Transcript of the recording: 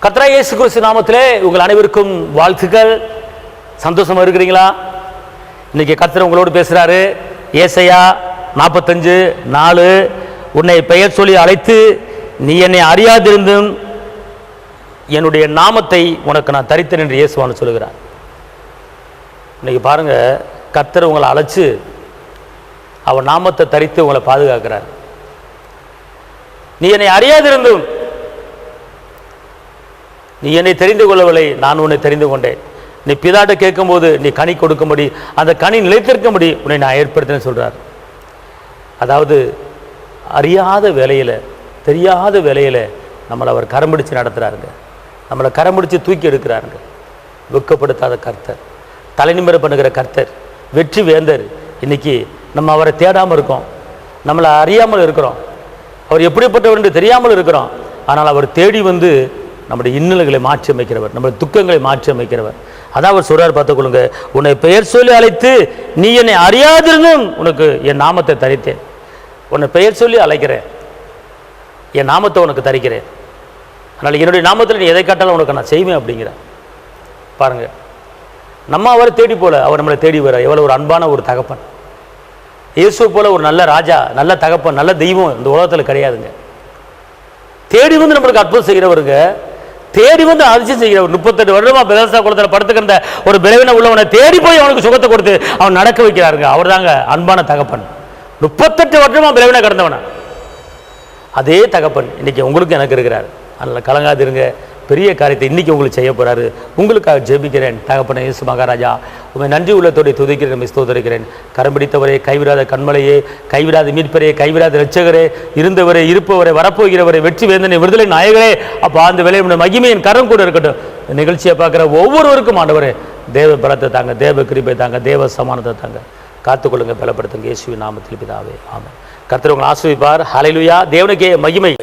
கர்த்தராகிய இயேசு கிறிஸ்து நாமத்திலே உங்கள் அனைவருக்கும் வாழ்த்துக்கள். சந்தோஷமா இருக்கிறீங்களா? இன்னைக்கு கர்த்தர் உங்களோடு பேசுறாரு. ஏசாயா 45:4 உன்னை பெயர் சொல்லி அழைத்து நீ என்னை அறியாதிருந்தும் என்னுடைய நாமத்தை உனக்கு நான் தரித்தேன் என்று இயேசுவான்னு சொல்லுகிறார். இன்னைக்கு பாருங்க, கர்த்தர் உங்களை அழைச்சு அவர் நாமத்தை தரித்து உங்களை பாதுகாக்கிறார். நீ என்னை அறியாதிருந்தும், நீ என்னை தெரிந்து கொள்ளவில்லை, நான் உன்னை தெரிந்து கொண்டேன். நீ பிதாட்ட கேட்கும்போது நீ கனி கொடுக்கும்படி, அந்த கனி நிலைத்திருக்கும்படி உன்னை நான் ஏற்படுத்தினேன்னு சொல்றார். அதாவது அறியாத வேலையில், தெரியாத வேலையில் நம்மளை அவர் கரம்பிடிச்சு நடத்துகிறாருங்க. நம்மளை கரம்பிடிச்சு தூக்கி எடுக்கிறாருங்க. வெட்கப்படுத்தாத கர்த்தர், தலைநிமிர பண்ணுகிற கர்த்தர், வெற்றி வேந்தர். இன்னைக்கு நம்ம அவரை தேடாமல் இருக்கோம், நம்மளை அறியாமல் இருக்கிறோம், அவர் எப்படிப்பட்டவர் என்று தெரியாமல் இருக்கிறோம். ஆனால் அவர் தேடி வந்து நம்முடைய இன்னல்களை மாற்றி அமைக்கிறவர், நம்முடைய துக்கங்களை மாற்றி அமைக்கிறவர். அதான் அவர் சொல்றார், பார்த்துக்கொள்ளுங்க. உன்னை பெயர் சொல்லி அழைத்து நீ என்னை அறியாதிருந்தும் உனக்கு என் நாமத்தை தரித்தேன். உன்னை பெயர் சொல்லி அழைக்கிறேன், என் நாமத்தை உனக்கு தரிக்கிறேன். அதனால் என்னுடைய நாமத்தில் நீ எதை காட்டாலும் உனக்கு நான் செய்வேன் அப்படிங்கிற. பாருங்க, நம்ம அவரை தேடி போல அவர் நம்மளை தேடி வர. எவ்வளோ ஒரு அன்பான ஒரு தகப்பன். இயேசு போல ஒரு நல்ல ராஜா, நல்ல தகப்பன், நல்ல தெய்வம் இந்த உலகத்தில் கிடையாதுங்க. தேடி வந்து நம்மளுக்கு அற்புதம் செய்கிறவருங்க, தேடி வந்து அதிசயம் செய்கிறவர். 38 வருடமா பெதஸ்தா குளத்தில் படுத்துக்கிற ஒரு பலவீனம் உள்ளவனை தேடி போய் அவனுக்கு சுகத்தை கொடுத்து அவன் நடக்க வைக்கிறாருங்க. அவர் தாங்க அன்பான தகப்பன். 38 வருடமா பலவீனம் கடந்தவன அதே தகப்பன் இன்னைக்கு உங்களுக்கு எனக்கு இருக்கிறார். அதனால் கலங்காதிருங்க, பெரிய காரியத்தை இன்னைக்கு உங்களுக்கு செய்ய போறாரு. உங்களுக்காக ஜெபிக்கிறேன். தகப்பனே இயேசு மகாராஜா, உண்மை நன்றி உள்ளத்தோடு துதிக்கிறேன், ஸ்தோத்திரிக்கிறேன். கரம் பிடித்தவரே, கைவிடாத கண்மலையே, கைவிடாத மீட்பரே, கைவிடாத இரட்சகரே, இருந்தவரே, இருப்பவரே, வரப்போகிறவரே, வெற்றி வேந்தனே, விடுதலை நாயகரே, அப்போ அந்த வேலையை மகிமையின் கரம் கூட இருக்கட்டும். நிகழ்ச்சியை பார்க்குற ஒவ்வொருவருக்கும் ஆண்டவரே தேவ பலத்தை தாங்க, தேவ கிருபை தாங்க, தேவ சமானத்தை தாங்க. காத்துக்கொள்ளுங்க, பலப்படுத்துங்க. இயேசுவின் நாமத்தில் பிதாவே, ஆமென். கர்த்தர் உங்களை ஆசீர்வதிப்பார். ஹல்லேலூயா. தேவனுக்கே மகிமை.